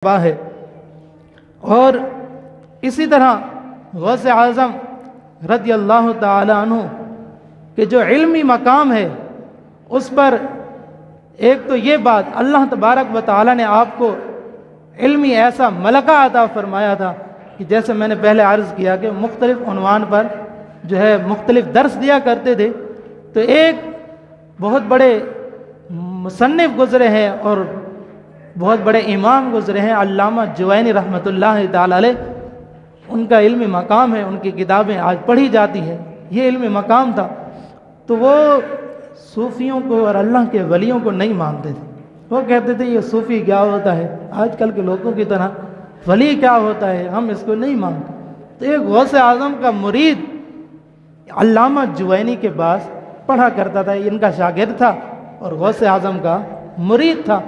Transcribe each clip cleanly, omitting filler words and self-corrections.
ہے۔ اور اسی طرح غوث اعظم رضی اللہ تعالی عنہ کہ جو علمی مقام ہے اس پر ایک تو یہ بات اللہ تبارک و تعالی نے آپ کو علمی ایسا ملکہ عطا فرمایا تھا کہ جیسے میں نے پہلے عرض کیا کہ مختلف عنوان پر جو ہے مختلف درس دیا کرتے تھے، تو ایک بہت بڑے مصنف گزرے ہیں اور بہت بڑے امام گزرے ہیں علامہ جوینی رحمۃ اللہ تعالی علیہ، ان کا علمی مقام ہے، ان کی کتابیں آج پڑھی جاتی ہیں، یہ علمی مقام تھا۔ تو وہ صوفیوں کو اور اللہ کے ولیوں کو نہیں مانتے تھے، وہ کہتے تھے یہ صوفی کیا ہوتا ہے، آج کل کے لوگوں کی طرح ولی کیا ہوتا ہے، ہم اس کو نہیں مانتے۔ تو ایک غوث اعظم کا مرید علامہ جوینی کے پاس پڑھا کرتا تھا، ان کا شاگرد تھا اور غوث اعظم کا مرید تھا۔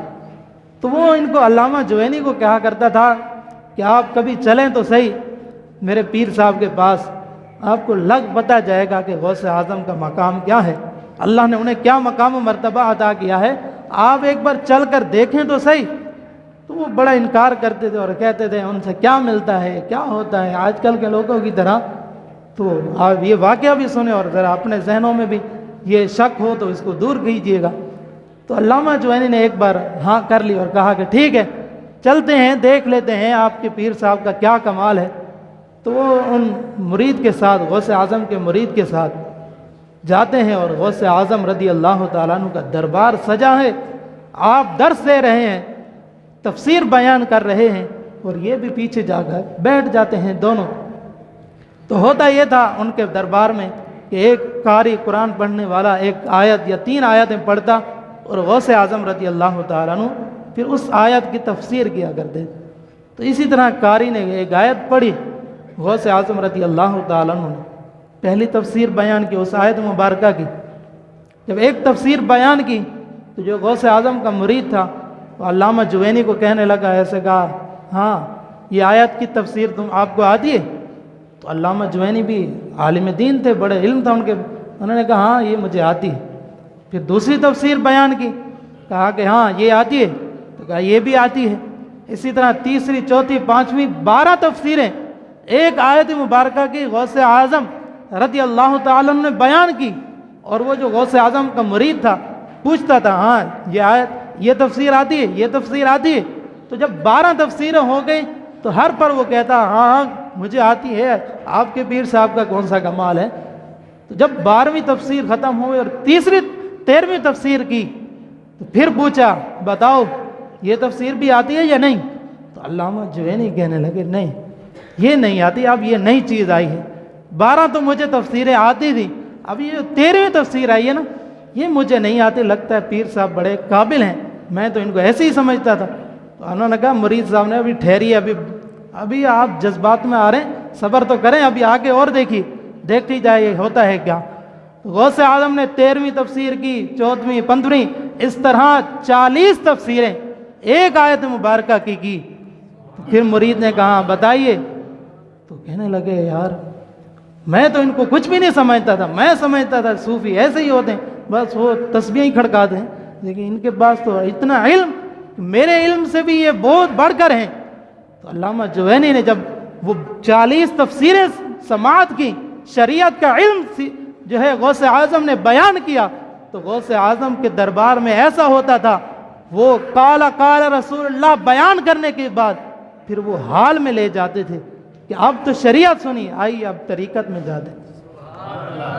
تو وہ ان کو علامہ جوینی کو کہا کرتا تھا کہ آپ کبھی چلیں تو صحیح میرے پیر صاحب کے پاس، آپ کو لگ پتہ جائے گا کہ غوث اعظم کا مقام کیا ہے، اللہ نے انہیں کیا مقام و مرتبہ عطا کیا ہے، آپ ایک بار چل کر دیکھیں تو صحیح۔ تو وہ بڑا انکار کرتے تھے اور کہتے تھے ان سے کیا ملتا ہے، کیا ہوتا ہے آج کل کے لوگوں کی طرح۔ تو آپ یہ واقعہ بھی سنیں اور ذرا اپنے ذہنوں میں بھی یہ شک ہو تو اس کو دور کیجیے گا۔ تو علامہ جوینی نے ایک بار ہاں کر لی اور کہا کہ ٹھیک ہے چلتے ہیں، دیکھ لیتے ہیں آپ کے پیر صاحب کا کیا کمال ہے۔ تو وہ ان مرید کے ساتھ، غوث اعظم کے مرید کے ساتھ جاتے ہیں اور غوث اعظم رضی اللہ تعالیٰ عنہ کا دربار سجا ہے، آپ درس دے رہے ہیں، تفسیر بیان کر رہے ہیں اور یہ بھی پیچھے جا کر بیٹھ جاتے ہیں دونوں۔ تو ہوتا یہ تھا ان کے دربار میں کہ ایک قاری قرآن پڑھنے والا ایک آیت یا 3 آیتیں پڑھتا اور غوث اعظم رضی اللہ تعالیٰ عنہ پھر اس آیت کی تفسیر کیا کرتے۔ تو اسی طرح قاری نے ایک آیت پڑھی، غوث اعظم رضی اللہ تعالیٰ عنہ نے پہلی تفسیر بیان کی اس آیت مبارکہ کی۔ جب ایک تفسیر بیان کی تو جو غوث اعظم کا مرید تھا وہ علامہ جوینی کو کہنے لگا، ایسے کہا ہاں یہ آیت کی تفسیر آپ کو آتی ہے؟ تو علامہ جوینی بھی عالم دین تھے، بڑے علم تھا ان کے، انہوں نے کہا ہاں یہ مجھے آتی ہے۔ پھر دوسری تفسیر بیان کی، کہا کہ ہاں یہ آتی ہے، تو کہا یہ بھی آتی ہے۔ اسی طرح تیسری، چوتھی، پانچویں 12 تفسیریں ایک آیت مبارکہ کی غوث اعظم رضی اللہ تعالیٰ عنہ نے بیان کی، اور وہ جو غوث اعظم کا مرید تھا پوچھتا تھا ہاں یہ آیت، یہ تفسیر آتی ہے، یہ تفسیر آتی ہے۔ تو جب 12 تفسیریں ہو گئی تو ہر پر وہ کہتا ہاں مجھے آتی ہے، آپ کے پیر صاحب کا کون سا کمال ہے۔ تو جب 12ویں تفسیر ختم ہوئی اور تیسری 13ویں تفسیر کی تو پھر پوچھا بتاؤ یہ تفسیر بھی آتی ہے یا نہیں؟ تو علامہ جوینی کہنے لگے نہیں یہ نہیں آتی، اب یہ نئی چیز آئی ہے، 12 تو مجھے تفسیریں آتی تھی، اب یہ 13ویں تفسیر آئی ہے نا یہ مجھے نہیں آتی، لگتا ہے پیر صاحب بڑے قابل ہیں، میں تو ان کو ایسے ہی سمجھتا تھا۔ تو انہوں نے کہا مرید صاحب نے ابھی ٹھہری، ابھی آپ جذبات میں آ رہے ہیں، صبر تو کریں، ابھی آگے اور دیکھتی جائے ہوتا ہے کیا۔ غوث اعظم نے 13ویں تفسیر کی، 14ویں، 15ویں، اس طرح 40 تفسیریں ایک آیت مبارکہ کی۔ پھر مرید نے کہا بتائیے، تو کہنے لگے یار میں تو ان کو کچھ بھی نہیں سمجھتا تھا، میں سمجھتا تھا صوفی ایسے ہی ہوتے ہیں، بس وہ تسبیح ہی کھڑکاتے ہیں، لیکن ان کے پاس تو اتنا علم، میرے علم سے بھی یہ بہت بڑھ کر ہیں۔ تو علامہ جوینی نے جب وہ 40 تفسیریں سماعت کی، شریعت کا علم جو ہے غوث اعظم نے بیان کیا، تو غوث اعظم کے دربار میں ایسا ہوتا تھا، وہ قال قال رسول اللہ بیان کرنے کے بعد پھر وہ حال میں لے جاتے تھے کہ اب تو شریعت سنی، آئیے اب طریقت میں جاتے۔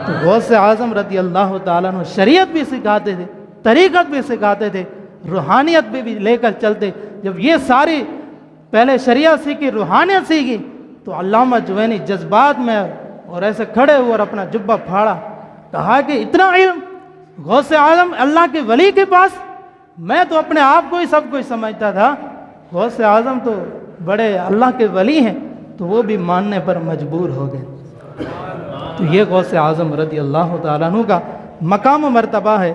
تو غوث اعظم رضی اللہ تعالیٰ عنہ شریعت بھی سکھاتے تھے، طریقت بھی سکھاتے تھے، روحانیت بھی لے کر چلتے۔ جب یہ ساری پہلے شریعت سیکھی، روحانیت سیکھی، تو علامہ جوینی جذبات میں اور ایسے کھڑے ہوئے اور اپنا جبہ پھاڑا، کہا کہ اتنا علم غوث اعظم اللہ کے ولی کے پاس، میں تو اپنے آپ کو ہی سب کچھ سمجھتا تھا، غوث اعظم تو بڑے اللہ کے ولی ہیں۔ تو وہ بھی ماننے پر مجبور ہو گئے۔ تو یہ غوث اعظم رضی اللہ تعالیٰ عنہ کا مقام و مرتبہ ہے۔